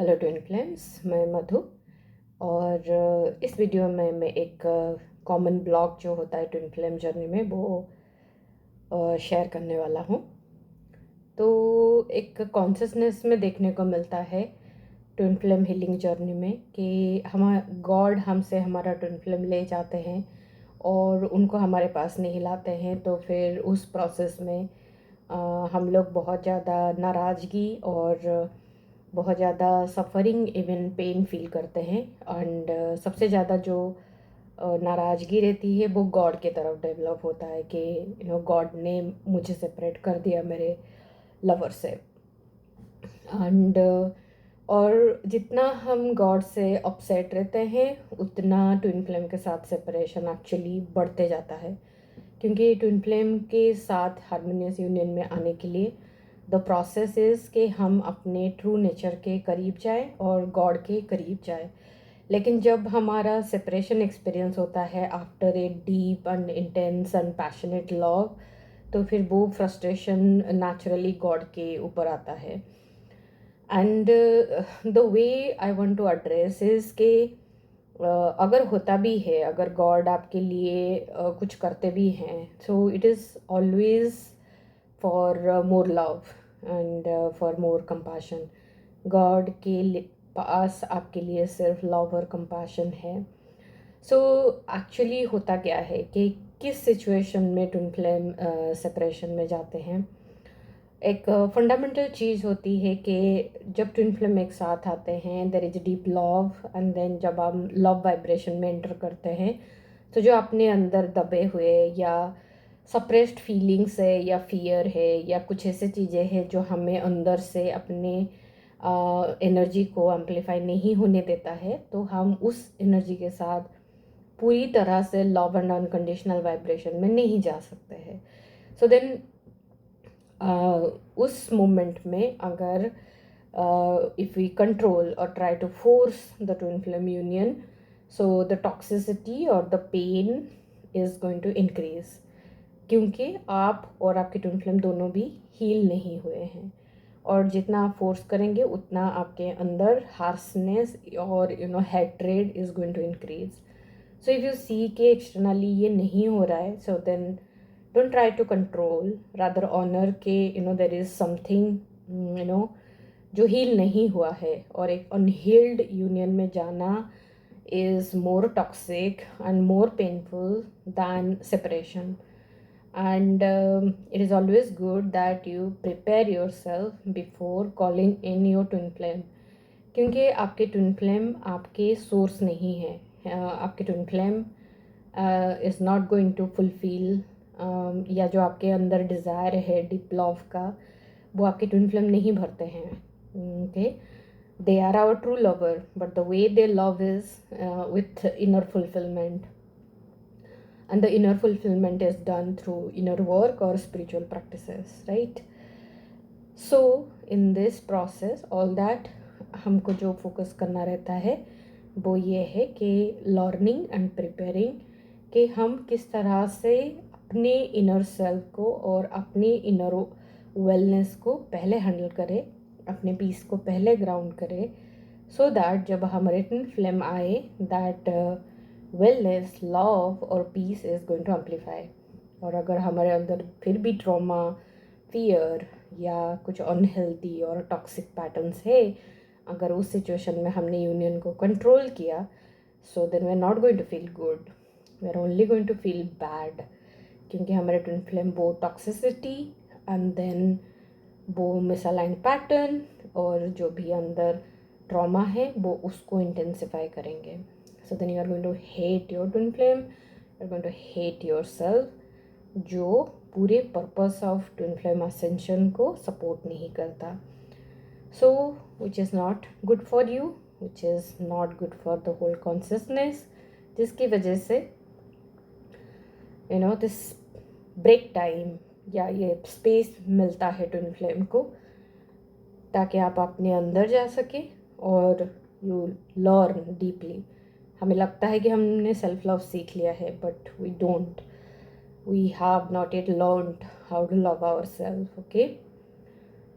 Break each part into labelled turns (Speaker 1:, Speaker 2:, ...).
Speaker 1: Hello twin flames, मैं मधु। और इस वीडियो में मैं एक कॉमन ब्लॉग जो होता है ट्विन फ्लेम जर्नी में वो शेयर करने वाला हूँ। तो एक कॉन्शियसनेस में देखने को मिलता है ट्विन फ्लेम हीलिंग जर्नी में कि हम गॉड हमसे हमारा ट्विन फ्लेम ले जाते हैं और उनको हमारे पास नहीं लाते हैं। तो फिर उस प्रोसेस में हम लोग बहुत ज़्यादा नाराज़गी और बहुत ज़्यादा सफ़रिंग इवन पेन फील करते हैं। एंड सबसे ज़्यादा जो नाराज़गी रहती है वो गॉड के तरफ डेवलप होता है कि गॉड ने मुझे सेपरेट कर दिया मेरे लवर से। एंड और जितना हम गॉड से अपसेट रहते हैं उतना ट्विन फ्लेम के साथ सेपरेशन एक्चुअली बढ़ते जाता है, क्योंकि ट्विन फ्लेम के साथ हारमोनियस यूनियन में आने के लिए द प्रोसेस इज़ कि हम अपने ट्रू नेचर के करीब जाए और गॉड के करीब जाए। लेकिन जब हमारा सेपरेशन एक्सपीरियंस होता है after a deep and intense and passionate love, तो फिर वो फ्रस्ट्रेशन नेचुरली गॉड के ऊपर आता है। And the way I want to address is कि अगर होता भी है, अगर गॉड आपके लिए कुछ करते भी हैं, so it is always for more love and for more compassion. God के पास आपके लिए सिर्फ लव और कंपैशन है। सो एक्चुअली होता क्या है कि किस सिचुएशन में ट्विन फ्लेम सेपरेशन में जाते हैं, एक फंडामेंटल चीज़ होती है कि जब ट्विन फ्लेम एक साथ आते हैं there is deep love, and then जब हम लव वाइब्रेशन में एंटर करते हैं तो जो अपने अंदर दबे हुए या सप्रेस्ड फीलिंग्स है या फियर है या कुछ ऐसे चीज़ें हैं जो हमें अंदर से अपने एनर्जी को एम्पलीफाई नहीं होने देता है, तो हम उस एनर्जी के साथ पूरी तरह से लव एंड अनकंडीशनल वाइब्रेशन में नहीं जा सकते हैं। सो देन उस मोमेंट में अगर if we control or try to force the twin flame union, so the toxicity or the pain is going to increase, क्योंकि आप और आपके ट्विन फ्लेम दोनों भी हील नहीं हुए हैं। और जितना आप फोर्स करेंगे उतना आपके अंदर हार्सनेस और hatred is going to increase. So if you see कि एक्सटर्नली ये नहीं हो रहा है, so then don't try to control, rather honor के there is something जो हील नहीं हुआ है। और एक अनहील्ड यूनियन में जाना is more toxic and more painful than separation. And it is always good that you prepare yourself before calling in your twin flame, क्योंकि आपके ट्विन फ्लेम आपके सोर्स नहीं है। आपके twin flame is not going to fulfil, या जो आपके अंदर डिज़ायर है डीप लव का, वो आपके ट्विन फ्लेम नहीं भरते हैं। Okay, they are our true lover, but the way they love is with inner fulfilment, and the inner fulfillment is done through inner work or spiritual practices, right? So in this process all that हमको जो focus करना रहता है वो ये है कि learning and preparing कि हम किस तरह से अपने इनर सेल्फ को और अपने इनर वेलनेस को पहले हैंडल करें, अपने पीस को पहले ग्राउंड करें, सो दैट जब हमारे ट्विन फ्लेम आए दैट वेलनेस लव और peace is going to amplify. और अगर हमारे अंदर फिर भी ट्रॉमा, फियर या कुछ अनहेल्दी और टॉक्सिक पैटर्न्स है, अगर उस सिचुएशन में हमने यूनियन को कंट्रोल किया, so then we are not going to feel good, we are only going to feel bad, क्योंकि हमारे ट्विन फ्लेम वो टॉक्सिसिटी एंड देन वो मिसअलाइंड पैटर्न और जो भी अंदर ट्रॉमा है वो उसको इंटेंसिफाई करेंगे। So then you are going to hate your twin flame, you are going to hate yourself, जो पूरे purpose of twin flame ascension को सपोर्ट नहीं करता। So which is not good for you, which is not good for the whole consciousness, जिसकी वजह से this break time या ये स्पेस मिलता है ट्विन फ्लेम को, ताकि आप अपने अंदर जा सके और यू लर्न डीपली। हमें लगता है कि हमने सेल्फ लव सीख लिया है, but we don't, we have not yet learned how to love ourselves. Okay,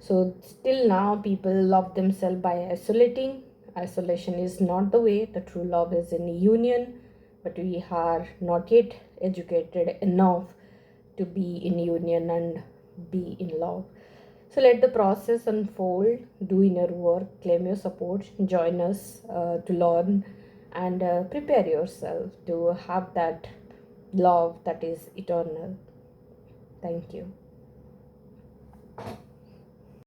Speaker 1: So still now people love themselves by isolating. Isolation is not the way. The true love is in union, but we are not yet educated enough to be in union and be in love. So let the process unfold, do inner work, claim your support, join us to learn, and prepare yourself to have that love that is eternal. Thank you.